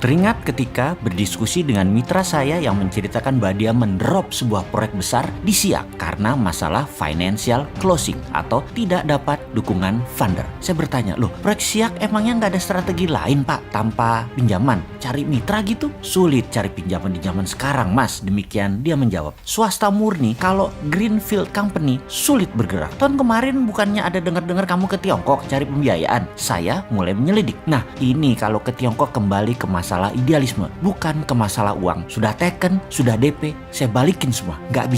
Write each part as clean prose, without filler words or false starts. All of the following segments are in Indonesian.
Teringat ketika berdiskusi dengan mitra saya yang menceritakan bahwa dia mendrop sebuah proyek besar di Siak karena masalah financial closing atau tidak dapat dukungan funder. Saya bertanya, loh proyek Siak emangnya nggak ada strategi lain Pak tanpa pinjaman? Cari mitra gitu? Sulit cari pinjaman di zaman sekarang Mas. Demikian dia menjawab. Swasta murni kalau greenfield company sulit bergerak. Tahun kemarin bukannya ada dengar-dengar kamu ke Tiongkok cari pembiayaan? Saya mulai menyelidik. Nah ini kalau ke Tiongkok kembali ke masalah idealisme, bukan ke masalah uang. Sudah taken, sudah DP, saya balikin semua. Nggak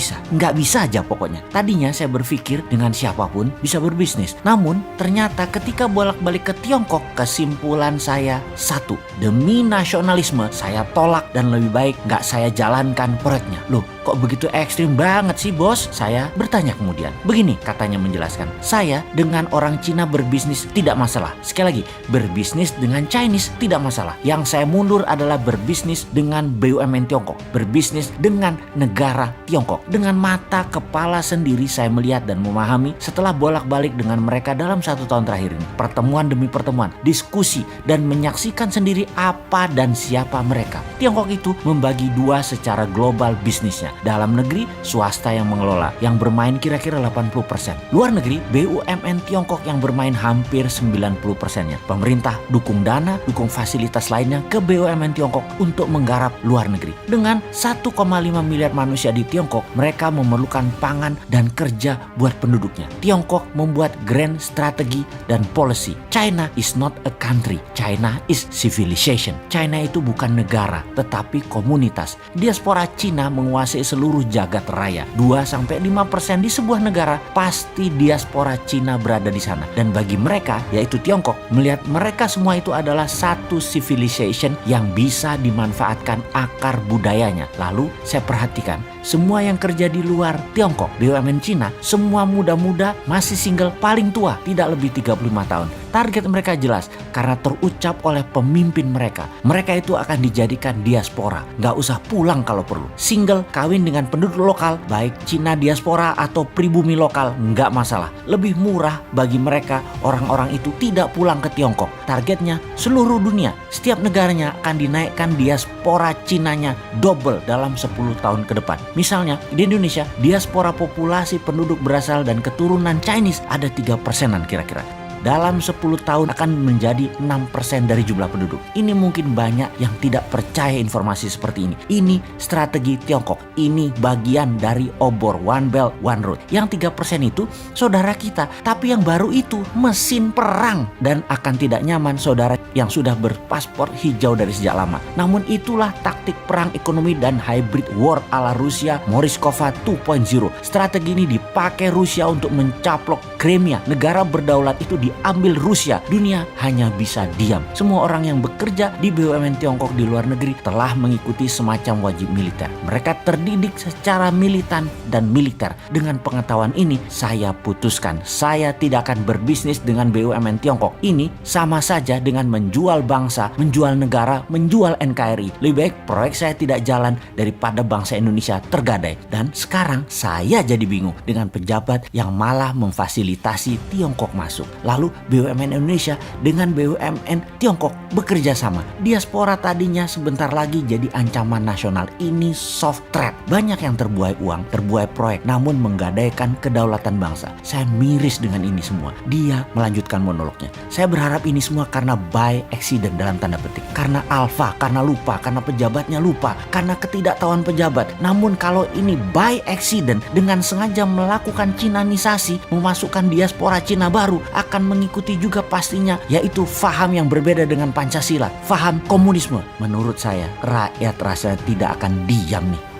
bisa aja pokoknya. Tadinya saya berpikir dengan siapapun bisa berbisnis. Namun ternyata ketika bolak-balik ke Tiongkok, kesimpulan saya satu, demi nasionalisme saya tolak dan lebih baik nggak saya jalankan proyeknya. Loh kok begitu ekstrim banget sih bos? Saya bertanya kemudian. Begini katanya menjelaskan, saya dengan orang Cina berbisnis tidak masalah. Sekali lagi, berbisnis dengan Chinese tidak masalah. Yang saya mundur adalah berbisnis dengan BUMN Tiongkok, berbisnis dengan negara Tiongkok. Dengan mata kepala sendiri saya melihat dan memahami setelah bolak-balik dengan mereka dalam 1 tahun terakhir ini. Pertemuan demi pertemuan, diskusi dan menyaksikan sendiri apa dan siapa mereka. Tiongkok itu membagi dua secara global bisnisnya. Dalam negeri, swasta yang mengelola, yang bermain kira-kira 80%. Luar negeri, BUMN Tiongkok yang bermain hampir 90%-nya. Pemerintah dukung dana, dukung fasilitas lainnya ke BUMN Tiongkok untuk menggarap luar negeri. Dengan 1,5 miliar manusia di Tiongkok, mereka memerlukan pangan dan kerja buat penduduknya. Tiongkok membuat grand strategi dan policy. China is not a country. China is civilization. China itu bukan negara, tetapi komunitas. Diaspora Cina menguasai seluruh jagat raya. 2-5% di sebuah negara, pasti diaspora Cina berada di sana. Dan bagi mereka, yaitu Tiongkok, melihat mereka semua itu adalah satu civilization yang bisa dimanfaatkan akar budayanya. Lalu saya perhatikan, semua yang kerja di luar Tiongkok, BUMN Cina, semua muda-muda masih single paling tua, tidak lebih 35 tahun. Target mereka jelas karena terucap oleh pemimpin mereka. Mereka itu akan dijadikan diaspora. Nggak usah pulang kalau perlu. Single, kawin dengan penduduk lokal, baik Cina diaspora atau pribumi lokal, nggak masalah. Lebih murah bagi mereka, orang-orang itu tidak pulang ke Tiongkok. Targetnya seluruh dunia. Setiap negaranya akan dinaikkan diaspora Cinanya double dalam 10 tahun ke depan. Misalnya di Indonesia, diaspora populasi penduduk berasal dan keturunan Chinese ada 3%-an kira-kira. Dalam 10 tahun akan menjadi 6% dari jumlah penduduk. Ini mungkin banyak yang tidak percaya informasi seperti ini. Ini strategi Tiongkok. Ini bagian dari obor One Belt One Road. Yang 3% itu saudara kita. Tapi yang baru itu mesin perang. Dan akan tidak nyaman saudara yang sudah berpaspor hijau dari sejak lama. Namun itulah taktik perang ekonomi dan hybrid war ala Rusia Morishkova 2.0. Strategi ini dipakai Rusia untuk mencaplok Crimea. Negara berdaulat itu diambil Rusia. Dunia hanya bisa diam. Semua orang yang bekerja di BUMN Tiongkok di luar negeri telah mengikuti semacam wajib militer. Mereka terdidik secara militan dan militer. Dengan pengetahuan ini, saya putuskan saya tidak akan berbisnis dengan BUMN Tiongkok. Ini sama saja dengan menjual bangsa, menjual negara, menjual NKRI. Lebih baik proyek saya tidak jalan daripada bangsa Indonesia tergadai. Dan sekarang saya jadi bingung dengan pejabat yang malah memfasilitasi Tiongkok masuk. Lalu BUMN Indonesia dengan BUMN Tiongkok bekerja sama. Diaspora tadinya sebentar lagi jadi ancaman nasional. Ini soft threat. Banyak yang terbuai uang, terbuai proyek, namun menggadaikan kedaulatan bangsa. Saya miris dengan ini semua. Dia melanjutkan monolognya. Saya berharap ini semua karena by accident dalam tanda petik. Karena alfa, karena lupa, karena pejabatnya lupa, karena ketidaktahuan pejabat. Namun kalau ini by accident dengan sengaja melakukan Cinanisasi, memasukkan diaspora Cina baru, akan mengikuti juga pastinya, yaitu faham yang berbeda dengan Pancasila, faham komunisme. Menurut saya, rakyat rasa tidak akan diam nih.